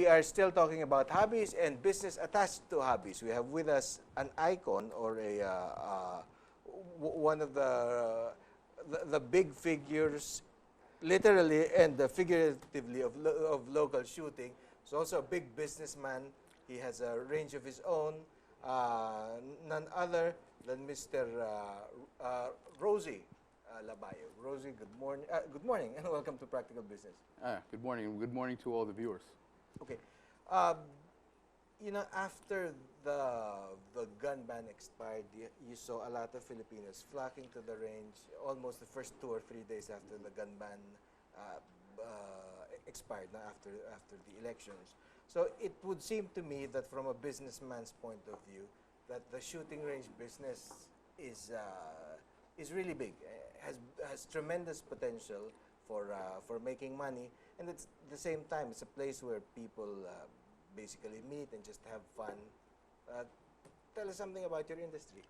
we are still talking about hobbies and business attached to hobbies. We have with us an icon or one of the big figures, literally and figuratively, of local shooting. He's also a big businessman. He has a range of his own. None other than Mr. Rosie Labayog. Rosie, good morning. Good morning, and welcome to Practical Business. Good morning. Good morning to all the viewers. Okay, you know, after the gun ban expired, you saw a lot of Filipinos flocking to the range almost the first 2 or 3 days after the gun ban expired, after the elections. So it would seem to me that from a businessman's point of view, that the shooting range business is really big, has tremendous potential for making money, and at the same time, it's a place where people basically meet and just have fun. Tell us something about your industry.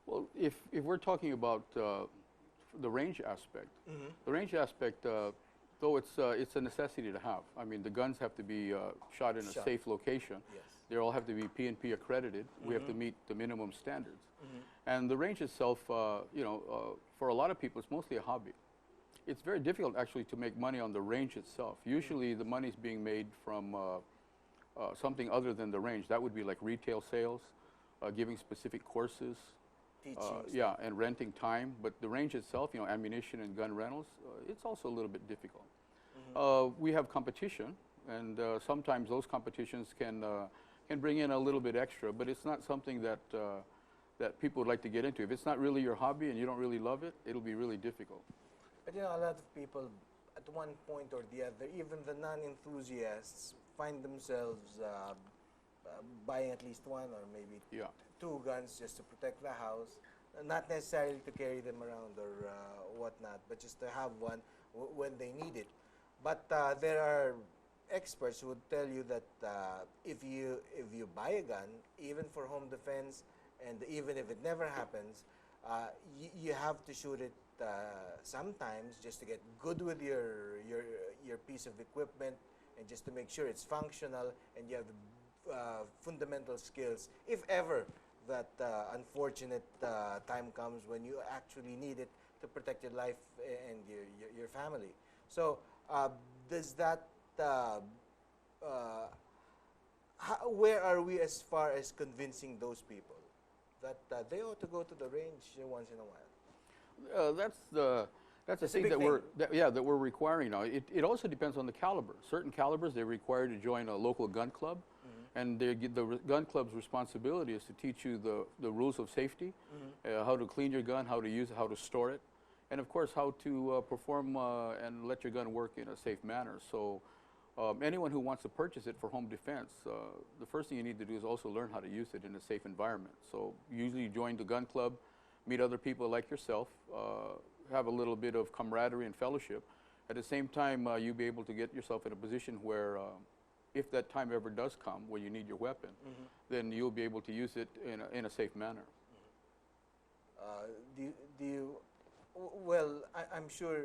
Well, if we're talking about the range aspect, the range aspect, though it's a necessity to have. I mean, the guns have to be shot in a safe location. Yes. They all have to be P&P accredited. We have to meet the minimum standards. And the range itself, you know, for a lot of people, it's mostly a hobby. It's very difficult actually to make money on the range itself. Usually the money is being made from something other than the range. That would be like retail sales, giving specific courses, yeah, and renting time. But the range itself, you know, ammunition and gun rentals, it's also a little bit difficult. We have competition, and sometimes those competitions can bring in a little bit extra, but it's not something that that people would like to get into. If it's not really your hobby and you don't really love it, it'll be really difficult. But you know, a lot of people, at one point or the other, even the non-enthusiasts, find themselves buying at least one or maybe two guns just to protect the house, not necessarily to carry them around or whatnot, but just to have one when they need it. But there are experts who would tell you that if you buy a gun, even for home defense, and even if it never happens, you have to shoot it sometimes just to get good with your piece of equipment and just to make sure it's functional and you have the fundamental skills, if ever that unfortunate time comes when you actually need it to protect your life and your family. So does that, where are we as far as convincing those people that they ought to go to the range once in a while? That's a thing that we're requiring now. It also depends on the caliber. Certain calibers, they're required to join a local gun club, and the gun club's responsibility is to teach you the rules of safety, how to clean your gun, how to use it, how to store it, and of course how to perform and let your gun work in a safe manner. So anyone who wants to purchase it for home defense, the first thing you need to do is also learn how to use it in a safe environment. So usually join the gun club, meet other people like yourself, have a little bit of camaraderie and fellowship. At the same time, you'll be able to get yourself in a position where if that time ever does come where you need your weapon, then you'll be able to use it in a safe manner. Well, I'm sure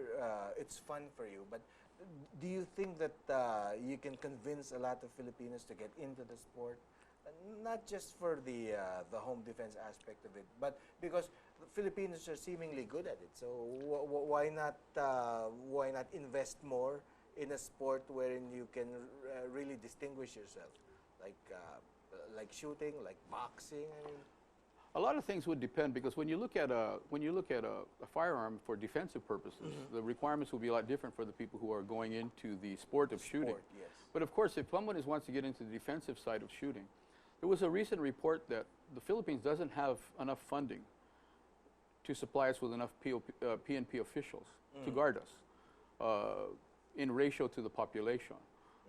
it's fun for you, but do you think that you can convince a lot of Filipinos to get into the sport? Not just for the home defense aspect of it, but because the Filipinos are seemingly good at it. So why not invest more in a sport wherein you can really distinguish yourself, like shooting, like boxing? I mean, a lot of things would depend, because when you look at a firearm for defensive purposes, the requirements will be a lot different for the people who are going into the sport of shooting. Yes. But of course, if someone wants to get into the defensive side of shooting, there was a recent report that the Philippines doesn't have enough funding to supply us with enough PNP officials to guard us in ratio to the population.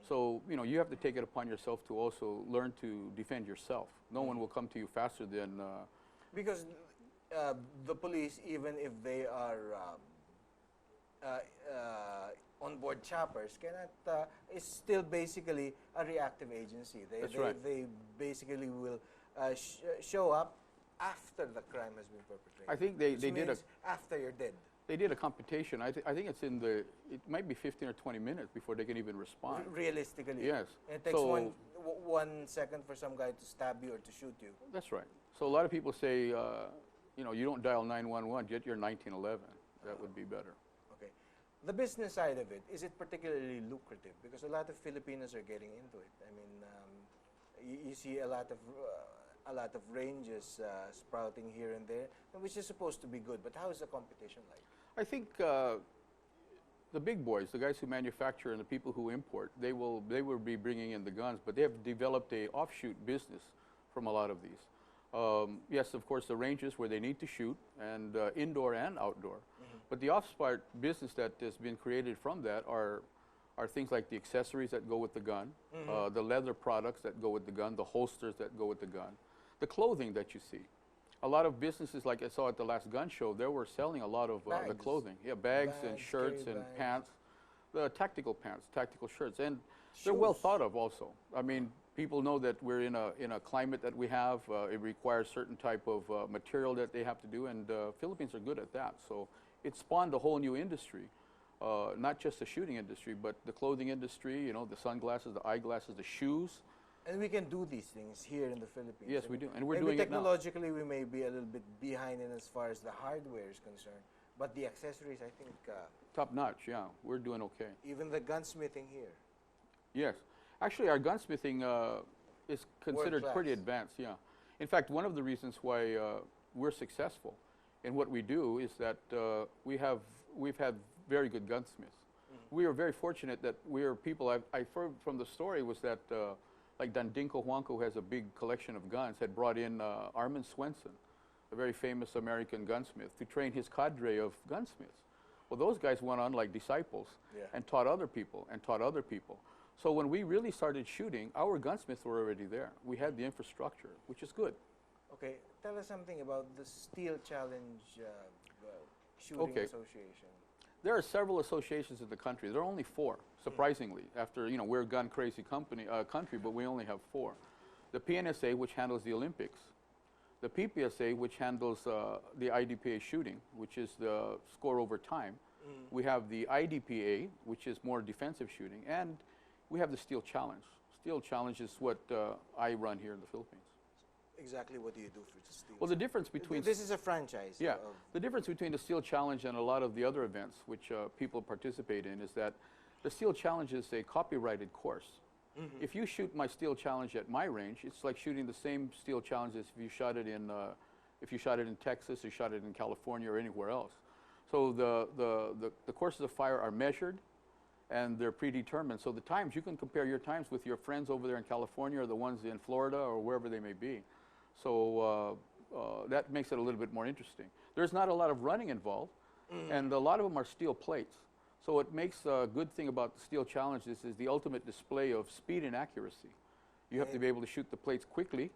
So, you know, you have to take it upon yourself to also learn to defend yourself. No one will come to you faster than... because the police, even if they are onboard choppers, cannot, is still basically a reactive agency. They basically will show up after the crime has been perpetrated. I think they did after you're dead. They did a computation. I think it's in the, it might be 15 or 20 minutes before they can even respond. Realistically. Yes. And it takes one second for some guy to stab you or to shoot you. That's right. So a lot of people say, you know, you don't dial 911, get your 1911. That would be better. Okay. The business side of it, is it particularly lucrative? Because a lot of Filipinos are getting into it. I mean, you see a lot of ranges sprouting here and there, which is supposed to be good. But how is the competition like? I think the big boys, the guys who manufacture and the people who import, they will be bringing in the guns, but they have developed a offshoot business from a lot of these. Yes, of course, the ranges where they need to shoot, and indoor and outdoor. But the off-spart business that has been created from that are things like the accessories that go with the gun, the leather products that go with the gun, the holsters that go with the gun, the clothing that you see. A lot of businesses, like I saw at the last gun show, they were selling a lot of the clothing. Yeah, bags and shirts and pants, the tactical pants, tactical shirts, and they're well thought of also. I mean, people know that we're in a climate that we have. It requires certain type of material that they have to do, and Philippines are good at that. So it spawned a whole new industry, not just the shooting industry, but the clothing industry. You know, the sunglasses, the eyeglasses, the shoes. And we can do these things here in the Philippines. Yes, we do, and we're doing it now. Technologically, we may be a little bit behind in as far as the hardware is concerned, but the accessories, I think, top notch. Yeah, we're doing okay. Even the gunsmithing here. Yes, actually, our gunsmithing is considered pretty advanced. Yeah, in fact, one of the reasons why we're successful in what we do is that we've had very good gunsmiths. We are very fortunate that we are people. I heard from the story was that. Like Dandinko Juanco, who has a big collection of guns, had brought in Armin Swenson, a very famous American gunsmith, to train his cadre of gunsmiths. Well, those guys went on like disciples and taught other people and taught other people. So when we really started shooting, our gunsmiths were already there. We had the infrastructure, which is good. Okay, tell us something about the Steel Challenge Shooting Association. There are several associations in the country. There are only 4, surprisingly. After, you know, we're a gun-crazy country, but we only have 4. The PNSA, which handles the Olympics. The PPSA, which handles the IDPA shooting, which is the score over time. We have the IDPA, which is more defensive shooting. And we have the Steel Challenge. Steel Challenge is what I run here in the Philippines. Exactly what do you do for the Steel? Well, the difference between... This is a franchise. Yeah. The difference between the Steel Challenge and a lot of the other events which people participate in is that the Steel Challenge is a copyrighted course. If you shoot my Steel Challenge at my range, it's like shooting the same Steel Challenge as if you shot it in Texas, or shot it in California or anywhere else. So the courses of fire are measured and they're predetermined. So the times, you can compare your times with your friends over there in California or the ones in Florida or wherever they may be. So that makes it a little bit more interesting. There's not a lot of running involved, and a lot of them are steel plates. So what makes a good thing about the Steel Challenge is the ultimate display of speed and accuracy. You have to be able to shoot the plates quickly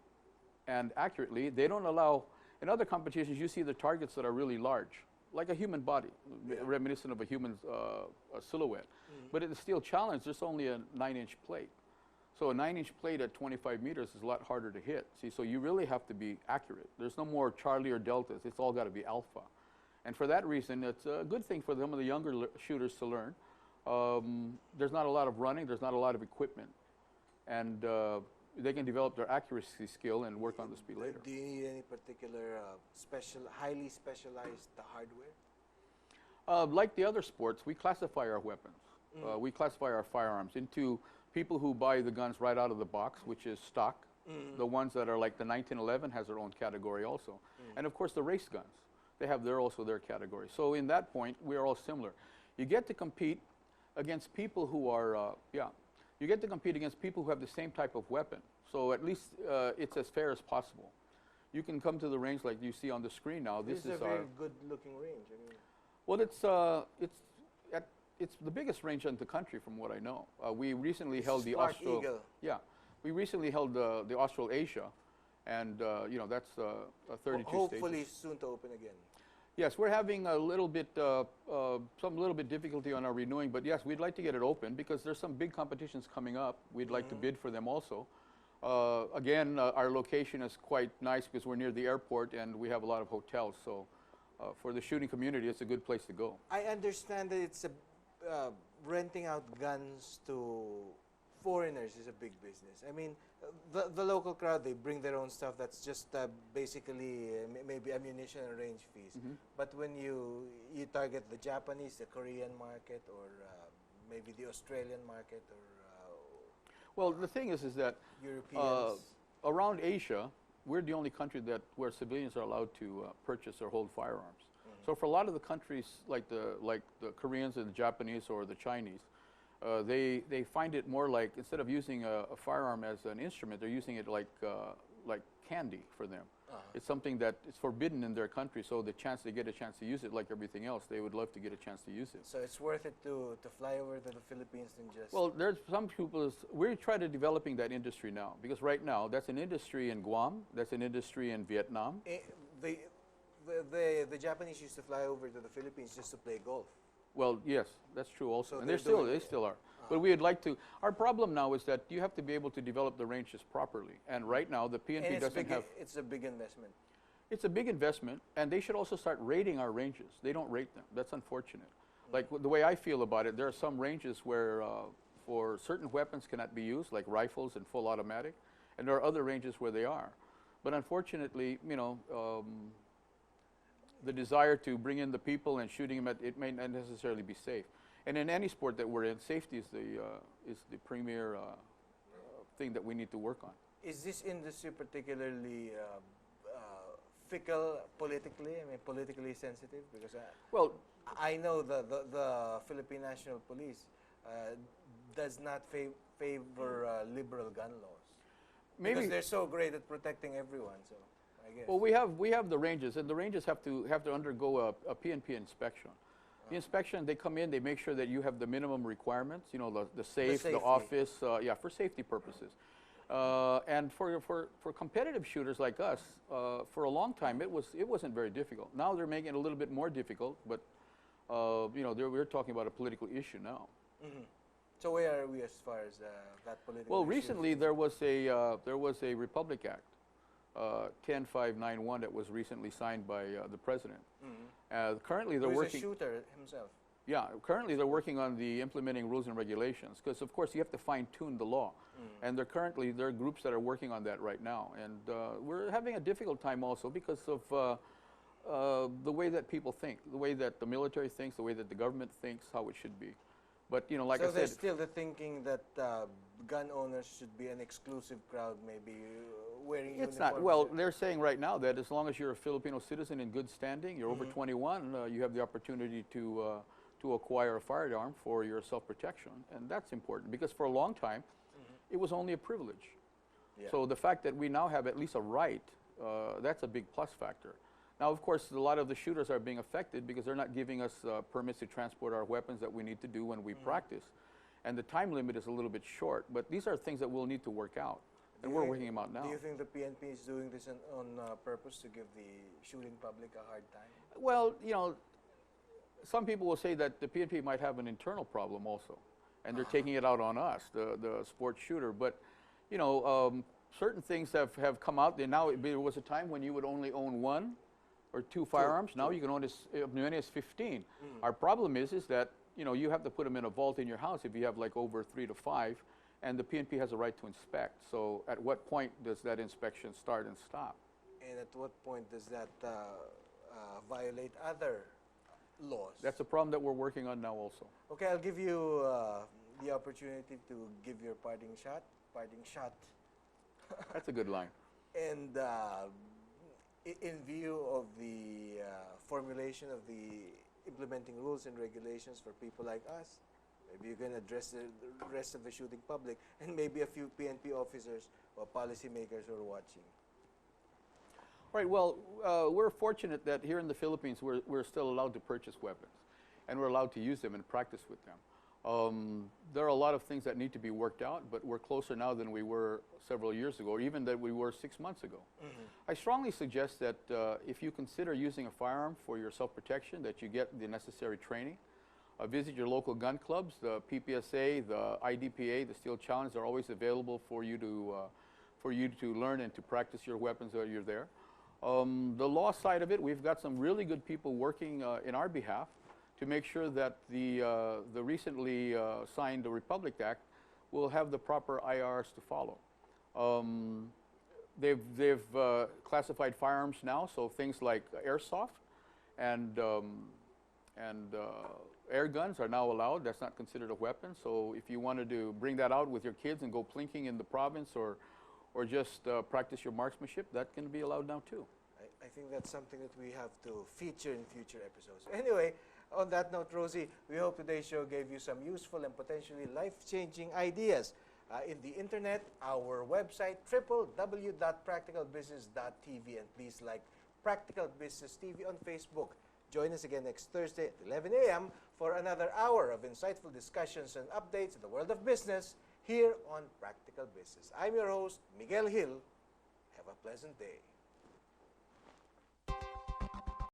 and accurately. They don't allow, in other competitions, you see the targets that are really large, like a human body, reminiscent of a human silhouette. But in the Steel Challenge, there's only a 9-inch plate. So a 9-inch plate at 25 meters is a lot harder to hit. See, so you really have to be accurate. There's no more Charlie or Deltas. It's all got to be alpha. And for that reason, it's a good thing for some of the younger shooters to learn. There's not a lot of running. There's not a lot of equipment. And they can develop their accuracy skill and work on the speed later. Do you need any particular highly specialized hardware? Like the other sports, we classify our weapons. We classify our firearms into people who buy the guns right out of the box, which is stock. The ones that are like the 1911 has their own category also. And of course the race guns, they have also their category. So in that point, we are all similar. You get to compete against people who are, you get to compete against people who have the same type of weapon. So at least it's as fair as possible. You can come to the range like you see on the screen now. This is a very good-looking range. I mean. Well, it's the biggest range in the country, from what I know. We recently held the Austral. Eagle. Yeah, we recently held the Austral Asia, and you know, that's 32 stages. Hopefully soon to open again. Yes, we're having a little bit difficulty on our renewing, but yes, we'd like to get it open because there's some big competitions coming up. We'd like to bid for them also. Again, our location is quite nice because we're near the airport and we have a lot of hotels, so for the shooting community, it's a good place to go. I understand that it's renting out guns to foreigners is a big business. I mean, the local crowd, they bring their own stuff. That's just basically maybe ammunition and range fees. But when you target the Japanese, the Korean market, or maybe the Australian market, or well, the thing is that Europeans, around Asia, we're the only country where civilians are allowed to purchase or hold firearms. So for a lot of the countries, like the Koreans and the Japanese or the Chinese, they find it more like, instead of using a firearm as an instrument, they're using it like candy for them. It's something that is forbidden in their country, so they get a chance to use it like everything else. They would love to get a chance to use it. So it's worth it to fly over to the Philippines and just... Well, there's some people, we're trying to developing that industry now, because right now, that's an industry in Guam, that's an industry in Vietnam. The Japanese used to fly over to the Philippines just to play golf. Well, yes, that's true also. So and they still are. But we would like to, our problem now is that you have to be able to develop the ranges properly. And right now, the PNP doesn't have... It's a big investment. It's a big investment, and they should also start rating our ranges. They don't rate them. That's unfortunate. Like the way I feel about it, there are some ranges where for certain weapons cannot be used, like rifles and full automatic, and there are other ranges where they are. But unfortunately, you know, the desire to bring in the people and shooting them, it may not necessarily be safe. And in any sport that we're in, safety is the premier thing that we need to work on. Is this industry particularly fickle politically? I mean, politically sensitive? Because well, I know the Philippine National Police does not favor liberal gun laws. Maybe because they're so great at protecting everyone. So I guess. Well, we have the ranges, and the ranges have to undergo a PNP inspection. The inspection, they come in, they make sure that you have the minimum requirements, you know, the safe, the office, yeah, for safety purposes. And for competitive shooters like us, for a long time, it wasn't very difficult. Now they're making it a little bit more difficult, but you know, we're talking about a political issue now. So where are we as far as that political Well, issue recently there was a Republic Act, 10591, that was recently signed by the president. Currently, they're working. He's a shooter himself. Yeah, currently they're working on the implementing rules and regulations, because of course you have to fine-tune the law, and there are groups that are working on that right now, and we're having a difficult time also because of the way that people think, the way that the military thinks, the way that the government thinks, how it should be. But you know, like I said, there's still the thinking that gun owners should be an exclusive crowd, maybe wearing uniforms. It's not. Well, they're saying right now that as long as you're a Filipino citizen in good standing, you're over 21, you have the opportunity to acquire a firearm for your self-protection, and that's important because for a long time, it was only a privilege. Yeah. So the fact that we now have at least a right, that's a big plus factor. Now, of course, a lot of the shooters are being affected because they're not giving us permits to transport our weapons that we need to do when we practice. And the time limit is a little bit short, but these are things that we'll need to work out, and we're working them out now. Do you think the PNP is doing this on purpose to give the shooting public a hard time? Well, you know, some people will say that the PNP might have an internal problem also, and they're taking it out on us, the sports shooter. But, you know, certain things have come out. Now, there was a time when you would only own 1 or 2 firearms. Now you can own as many as 15. Our problem is that, you know, you have to put them in a vault in your house if you have like over 3 to 5, and the PNP has a right to inspect. So at what point does that inspection start and stop? And at what point does that violate other laws? That's a problem that we're working on now also. Okay, I'll give you the opportunity to give your parting shot. That's a good line. And in view of the formulation of the implementing rules and regulations for people like us, maybe you can address the rest of the shooting public and maybe a few PNP officers or policymakers who are watching. Right, well, we're fortunate that here in the Philippines we're still allowed to purchase weapons, and we're allowed to use them and practice with them. There are a lot of things that need to be worked out, but we're closer now than we were several years ago, or even than we were 6 months ago. I strongly suggest that if you consider using a firearm for your self-protection, that you get the necessary training. Visit your local gun clubs. The PPSA, the IDPA, the Steel Challenge are always available for you to learn and to practice your weapons while you're there. The law side of it, we've got some really good people working in our behalf to make sure that the recently signed Republic Act will have the proper IRs to follow. They've classified firearms now, so things like airsoft and air guns are now allowed. That's not considered a weapon. So if you wanted to bring that out with your kids and go plinking in the province or just practice your marksmanship, that can be allowed now too. I think that's something that we have to feature in future episodes. Anyway, on that note, Rosie, we hope today's show gave you some useful and potentially life-changing ideas. In the internet, our website, www.practicalbusiness.tv, and please like Practical Business TV on Facebook. Join us again next Thursday at 11 a.m. for another hour of insightful discussions and updates in the world of business here on Practical Business. I'm your host, Miguel Hill. Have a pleasant day.